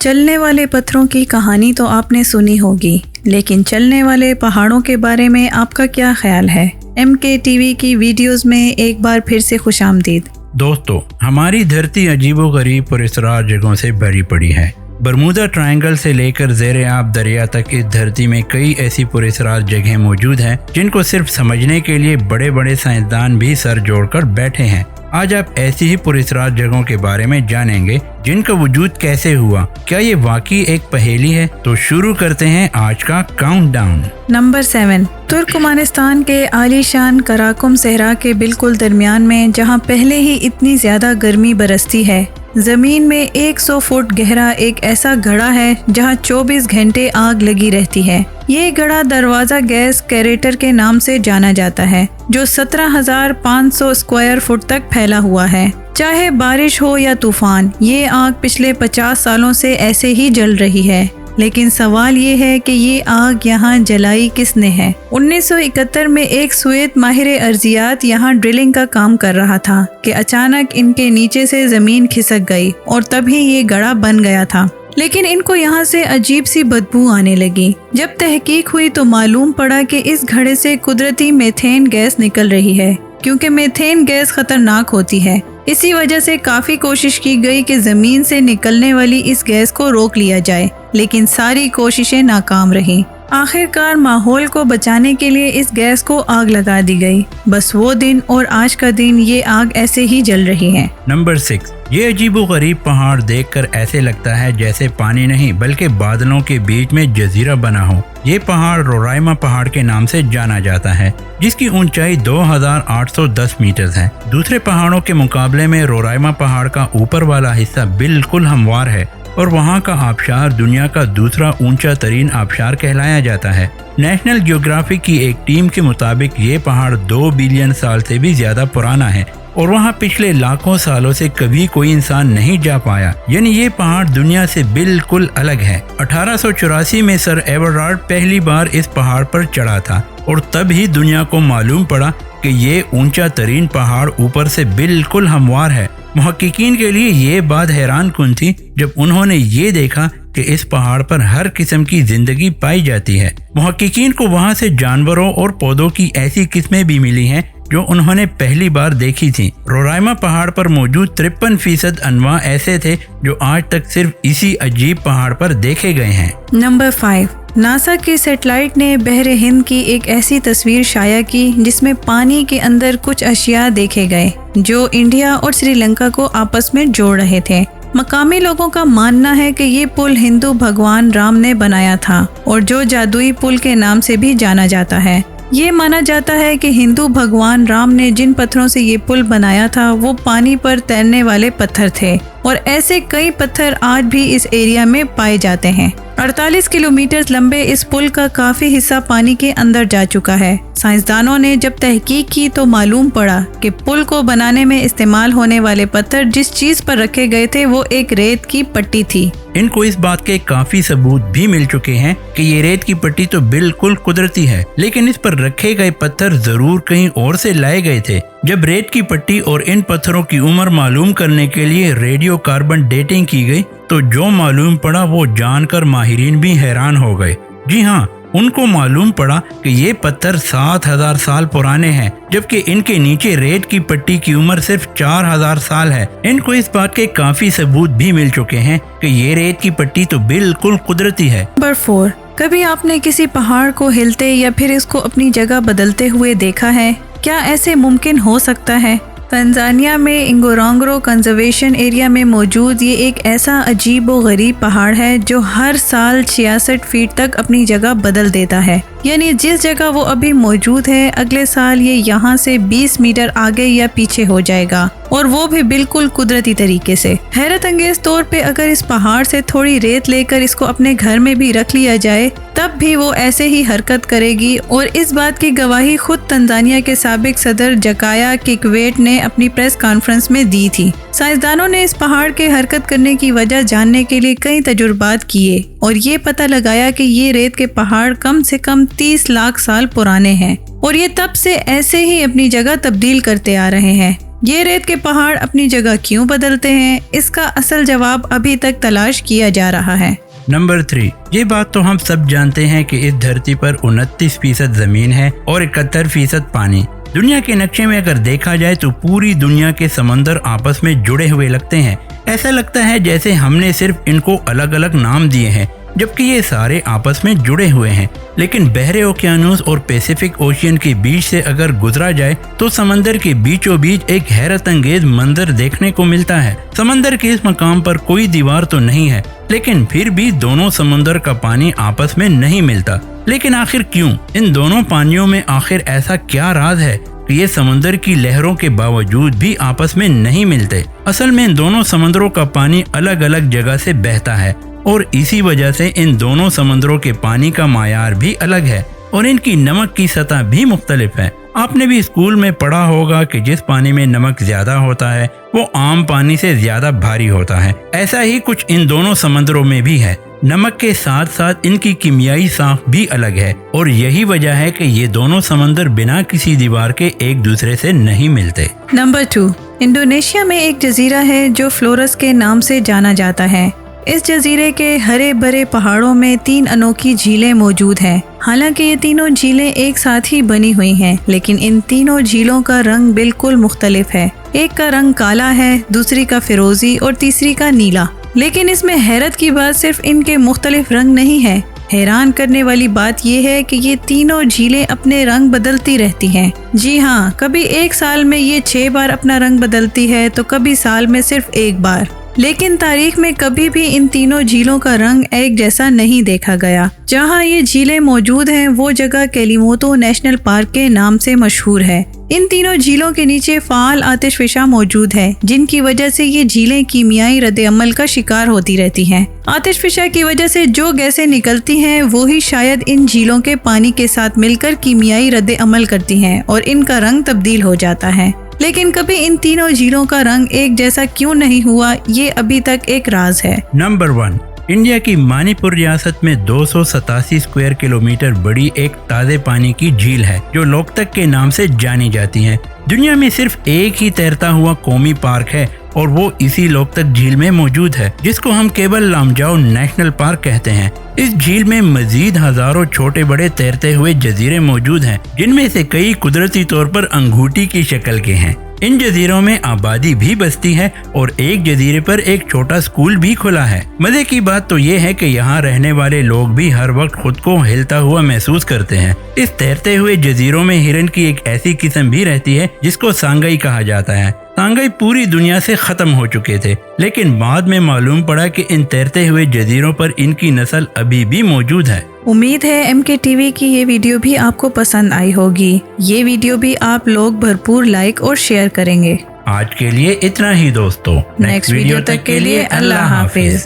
चलने वाले पत्थरों की कहानी तो आपने सुनी होगी, लेकिन चलने वाले पहाड़ों के बारे में आपका क्या ख्याल है? MKTV की वीडियोस में एक बार फिर से खुशामदीद। दोस्तों, हमारी धरती अजीबोगरीब पुरस्कार जगहों से भरी पड़ी है। बरमूदा ट्रायंगल से लेकर ज़ेरे आब दरिया तक इस धरती में कई ऐसी पुरस्कार जगहें मौजूद हैं जिनको सिर्फ समझने के लिए बड़े बड़े साइंसदान भी सर जोड़कर बैठे हैं। आज आप ऐसी ही पुरस्कार जगहों के बारे में जानेंगे जिनका वजूद कैसे हुआ। क्या ये वाकई एक पहेली है? तो शुरू करते हैं आज का काउंटडाउन। नंबर 7, तुर्कमानिस्तान के आलीशान कराकुम सहरा के बिल्कुल दरमियान में, जहां पहले ही इतनी ज्यादा गर्मी बरसती है, जमीन में 100 फुट गहरा एक ऐसा घड़ा है जहां 24 घंटे आग लगी रहती है। ये घड़ा दरवाजा गैस कैरेटर के नाम से जाना जाता है, जो 17,500 स्क्वायर फुट तक फैला हुआ है। चाहे बारिश हो या तूफान, ये आग पिछले 50 सालों से ऐसे ही जल रही है। लेकिन सवाल ये है कि ये आग यहाँ जलाई किसने है? 1971 में एक स्वेत माहिर अर्जियात यहाँ ड्रिलिंग का काम कर रहा था कि अचानक इनके नीचे से जमीन खिसक गई और तभी ये घड़ा बन गया था। लेकिन इनको यहाँ से अजीब सी बदबू आने लगी। जब तहकीक हुई तो मालूम पड़ा कि इस घड़े से कुदरती मीथेन गैस निकल रही है, क्योंकि मीथेन गैस खतरनाक होती है। इसी वजह से काफी कोशिश की गई कि जमीन से निकलने वाली इस गैस को रोक लिया जाए, लेकिन सारी कोशिशें नाकाम रहीं। आखिरकार माहौल को बचाने के लिए इस गैस को आग लगा दी गई। बस वो दिन और आज का दिन ये आग ऐसे ही जल रही है। नंबर 6, ये अजीबोगरीब पहाड़ देखकर ऐसे लगता है जैसे पानी नहीं बल्कि बादलों के बीच में जजीरा बना हो। ये पहाड़ रोराइमा पहाड़ के नाम से जाना जाता है, जिसकी ऊंचाई 2810 मीटर है। दूसरे पहाड़ों के मुकाबले में रोराइमा पहाड़ का ऊपर वाला हिस्सा बिल्कुल हमवार है और वहाँ का आबशार दुनिया का दूसरा ऊंचा तरीन आबशार कहलाया जाता है। नेशनल ज्योग्राफिक की एक टीम के मुताबिक ये पहाड़ 2 बिलियन साल से भी ज्यादा पुराना है और वहाँ पिछले लाखों सालों से कभी कोई इंसान नहीं जा पाया। यानी ये पहाड़ दुनिया से बिल्कुल अलग है। 1884 में सर एवरहार्ड पहली बार इस पहाड़ पर चढ़ा था और तब ही दुनिया को मालूम पड़ा कि ये ऊंचा तरीन पहाड़ ऊपर से बिल्कुल हमवार है। मुहक्किकीन के लिए ये बात हैरान कुन थी जब उन्होंने ये देखा कि इस पहाड़ पर हर किस्म की जिंदगी पाई जाती है। मुहक्किकीन को वहाँ से जानवरों और पौधों की ऐसी किस्में भी मिली हैं जो उन्होंने पहली बार देखी थी। रोराइमा पहाड़ पर मौजूद 53% अनवा ऐसे थे जो आज तक सिर्फ इसी अजीब पहाड़ पर देखे गए हैं। नंबर 5, नासा की सैटेलाइट ने बहरे हिंद की एक ऐसी तस्वीर शाया की जिसमें पानी के अंदर कुछ अशिया देखे गए जो इंडिया और श्रीलंका को आपस में जोड़ रहे थे। मकामी लोगों का मानना है कि ये पुल हिंदू भगवान राम ने बनाया था और जो जादुई पुल के नाम से भी जाना जाता है। ये माना जाता है कि हिंदू भगवान राम ने जिन पत्थरों से ये पुल बनाया था वो पानी पर तैरने वाले पत्थर थे और ऐसे कई पत्थर आज भी इस एरिया में पाए जाते हैं। 48 किलोमीटर लंबे इस पुल का काफी हिस्सा पानी के अंदर जा चुका है। साइंसदानों ने जब तहकीक की तो मालूम पड़ा कि पुल को बनाने में इस्तेमाल होने वाले पत्थर जिस चीज पर रखे गए थे वो एक रेत की पट्टी थी। इनको इस बात के काफी सबूत भी मिल चुके हैं कि ये रेत की पट्टी तो बिल्कुल कुदरती है, लेकिन इस पर रखे गए पत्थर जरूर कहीं और से लाए गए थे। जब रेत की पट्टी और इन पत्थरों की उम्र मालूम करने के लिए रेडियो कार्बन डेटिंग की गई तो जो मालूम पड़ा वो जानकर माहिरीन भी हैरान हो गए। जी हाँ, उनको मालूम पड़ा कि ये पत्थर 7000 साल पुराने हैं, जबकि इनके नीचे रेत की पट्टी की उम्र सिर्फ 4000 साल है। इनको इस बात के काफी सबूत भी मिल चुके हैं कि ये रेत की पट्टी तो बिल्कुल कुदरती है। नंबर 4, कभी आपने किसी पहाड़ को हिलते या फिर इसको अपनी जगह बदलते हुए देखा है? क्या ऐसे मुमकिन हो सकता है? तंजानिया में इंगोरांगरो कंजर्वेशन एरिया में मौजूद ये एक ऐसा अजीब व गरीब पहाड़ है जो हर साल 66 फीट तक अपनी जगह बदल देता है। यानी जिस जगह वो अभी मौजूद है अगले साल ये यहाँ से 20 मीटर आगे या पीछे हो जाएगा, और वो भी बिल्कुल कुदरती तरीके से। हैरत अंगेज तौर पे अगर इस पहाड़ से थोड़ी रेत लेकर इसको अपने घर में भी रख लिया जाए तब भी वो ऐसे ही हरकत करेगी, और इस बात की गवाही खुद तंजानिया के साबिक सदर जकाया किकवेट ने अपनी प्रेस कॉन्फ्रेंस में दी थी। साइंसदानों ने इस पहाड़ के हरकत करने की वजह जानने के लिए कई तजुर्बात किए और ये पता लगाया कि ये रेत के पहाड़ कम से कम 30 लाख साल पुराने हैं और ये तब से ऐसे ही अपनी जगह तब्दील करते आ रहे हैं। ये रेत के पहाड़ अपनी जगह क्यों बदलते हैं, इसका असल जवाब अभी तक तलाश किया जा रहा है। नंबर 3, ये बात तो हम सब जानते हैं कि इस धरती पर 29% जमीन है और 71% पानी। दुनिया के नक्शे में अगर देखा जाए तो पूरी दुनिया के समंदर आपस में जुड़े हुए लगते हैं। ऐसा लगता है जैसे हमने सिर्फ इनको अलग अलग नाम दिए हैं, जबकि ये सारे आपस में जुड़े हुए हैं। लेकिन बहरे ओकियानूस और पैसिफिक ओशियन के बीच से अगर गुजरा जाए तो समंदर के बीचों बीच एक हैरत अंगेज मंजर देखने को मिलता है। समंदर के इस मकाम पर कोई दीवार तो नहीं है, लेकिन फिर भी दोनों समंदर का पानी आपस में नहीं मिलता। लेकिन आखिर क्यों? इन दोनों पानियों में आखिर ऐसा क्या राज है कि ये समंदर की लहरों के बावजूद भी आपस में नहीं मिलते? असल में इन दोनों समंदरों का पानी अलग अलग जगह से बहता है और इसी वजह से इन दोनों समंदरों के पानी का मायार भी अलग है और इनकी नमक की सतह भी मुख्तलिफ है। आपने भी स्कूल में पढ़ा होगा कि जिस पानी में नमक ज्यादा होता है वो आम पानी से ज्यादा भारी होता है। ऐसा ही कुछ इन दोनों समंदरों में भी है। नमक के साथ साथ इनकी कीमियाई साख भी अलग है और यही वजह है कि ये दोनों समंदर बिना किसी दीवार के एक दूसरे से नहीं मिलते। नंबर 2, इंडोनेशिया में एक जजीरा है जो फ्लोरस के नाम से जाना जाता है। इस जजीरे के हरे भरे पहाड़ों में 3 अनोखी झीलें मौजूद हैं। हालांकि ये तीनों झीलें एक साथ ही बनी हुई हैं, लेकिन इन तीनों झीलों का रंग बिल्कुल मुख्तलिफ है। एक का रंग काला है, दूसरी का फिरोजी और तीसरी का नीला। लेकिन इसमें हैरत की बात सिर्फ इनके मुख्तलिफ रंग नहीं है। हैरान करने वाली बात यह है कि ये तीनों झीलें अपने रंग बदलती रहती हैं। जी हाँ, कभी एक साल में ये 6 बार अपना रंग बदलती है तो कभी साल में सिर्फ 1 बार। लेकिन तारीख में कभी भी इन तीनों झीलों का रंग एक जैसा नहीं देखा गया। जहाँ ये झीलें मौजूद हैं वो जगह केलिमोतो नेशनल पार्क के नाम से मशहूर है। इन तीनों झीलों के नीचे फाल आतिशफिशा मौजूद है, जिनकी वजह से ये झीलें कीमियाई रद्द-ए-अमल का शिकार होती रहती हैं। आतिशफिशा की वजह से जो गैसें निकलती हैं वो ही शायद इन झीलों के पानी के साथ मिलकर कीमियाई रद्द-ए-अमल करती हैं और इनका रंग तब्दील हो जाता है। लेकिन कभी इन तीनों झीलों का रंग एक जैसा क्यों नहीं हुआ, ये अभी तक एक राज है। नंबर 1, इंडिया की मणिपुर रियासत में 287 स्क्वायर किलोमीटर बड़ी एक ताज़े पानी की झील है जो लोकतक के नाम से जानी जाती है। दुनिया में सिर्फ एक ही तैरता हुआ कौमी पार्क है और वो इसी लोकतक झील में मौजूद है, जिसको हम केबल लामजाओ नेशनल पार्क कहते हैं। इस झील में मजीद हजारों छोटे बड़े तैरते हुए जजीरे मौजूद हैं, जिनमें से कई कुदरती तौर पर अंगूठी की शक्ल के हैं। इन जजीरों में आबादी भी बसती है और एक जजीरे पर एक छोटा स्कूल भी खुला है। मजे की बात तो ये है कि यहाँ रहने वाले लोग भी हर वक्त खुद को हिलता हुआ महसूस करते हैं। इस तैरते हुए जजीरों में हिरन की एक ऐसी किस्म भी रहती है जिसको सांगाई कहा जाता है। सांगाई पूरी दुनिया से खत्म हो चुके थे, लेकिन बाद में मालूम पड़ा कि इन तैरते हुए जजीरों पर इनकी नस्ल अभी भी मौजूद है। उम्मीद है MKTV की ये वीडियो भी आपको पसंद आई होगी। ये वीडियो भी आप लोग भरपूर लाइक और शेयर करेंगे। आज के लिए इतना ही दोस्तों। नेक्स्ट वीडियो तक के लिए अल्लाह हाफिज।